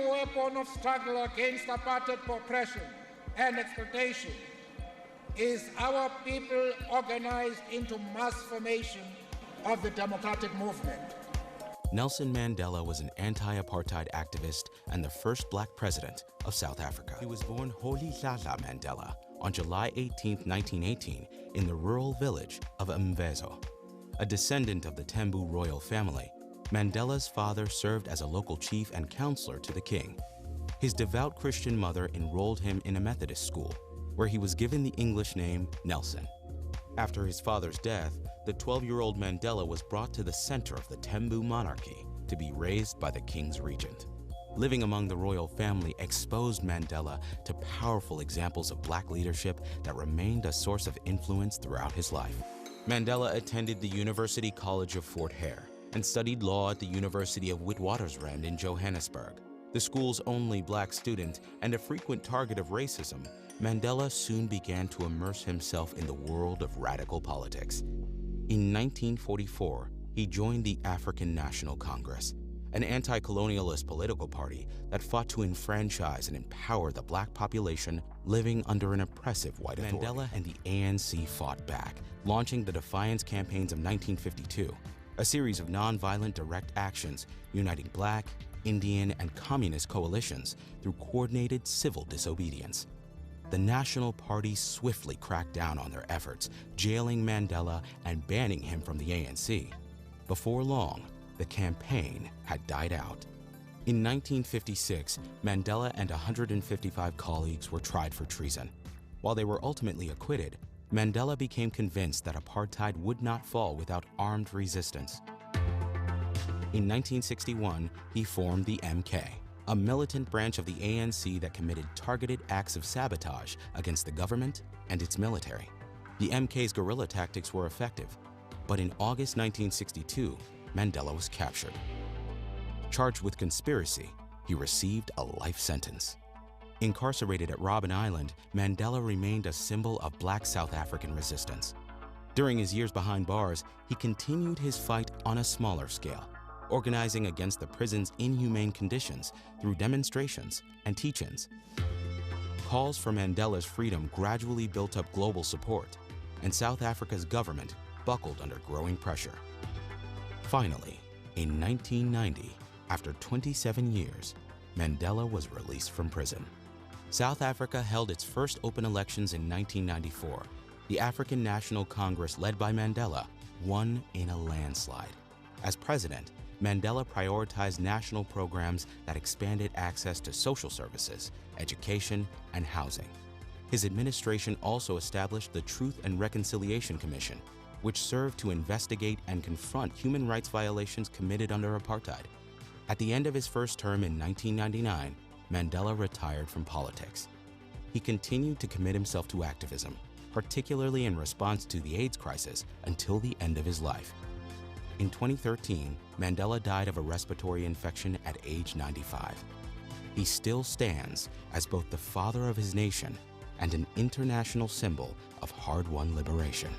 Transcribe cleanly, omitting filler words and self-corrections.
weapon of struggle against apartheid oppression and exploitation is our people organized into mass formation of the democratic movement. Nelson Mandela was an anti-apartheid activist and the first black president of South Africa. He was born Rolihlahla Mandela on July 18, 1918, in the rural village of Mvezo. A descendant of the Tembu royal family, Mandela's father served as a local chief and counselor to the king. His devout Christian mother enrolled him in a Methodist school, where he was given the English name Nelson. After his father's death, the 12-year-old Mandela was brought to the center of the Tembu monarchy to be raised by the king's regent. Living among the royal family exposed Mandela to powerful examples of black leadership that remained a source of influence throughout his life. Mandela attended the University College of Fort Hare and studied law at the University of Witwatersrand in Johannesburg. The school's only black student and a frequent target of racism, Mandela soon began to immerse himself in the world of radical politics. In 1944, he joined the African National Congress, an anti-colonialist political party that fought to enfranchise and empower the black population living under an oppressive white authority. Mandela and the ANC fought back, launching the Defiance Campaigns of 1952, a series of nonviolent direct actions uniting black, Indian, and communist coalitions through coordinated civil disobedience. The National Party swiftly cracked down on their efforts, jailing Mandela and banning him from the ANC. Before long, the campaign had died out. In 1956, Mandela and 155 colleagues were tried for treason. While they were ultimately acquitted, Mandela became convinced that apartheid would not fall without armed resistance. In 1961, he formed the MK, a militant branch of the ANC that committed targeted acts of sabotage against the government and its military. The MK's guerrilla tactics were effective, but in August 1962, Mandela was captured. Charged with conspiracy, he received a life sentence. Incarcerated at Robben Island, Mandela remained a symbol of black South African resistance. During his years behind bars, he continued his fight on a smaller scale, organizing against the prison's inhumane conditions through demonstrations and teach-ins. Calls for Mandela's freedom gradually built up global support, and South Africa's government buckled under growing pressure. Finally, in 1990, after 27 years, Mandela was released from prison. South Africa held its first open elections in 1994. The African National Congress, led by Mandela, won in a landslide. As president, Mandela prioritized national programs that expanded access to social services, education, and housing. His administration also established the Truth and Reconciliation Commission, which served to investigate and confront human rights violations committed under apartheid. At the end of his first term in 1999, Mandela retired from politics. He continued to commit himself to activism, particularly in response to the AIDS crisis, until the end of his life. In 2013, Mandela died of a respiratory infection at age 95. He still stands as both the father of his nation and an international symbol of hard-won liberation.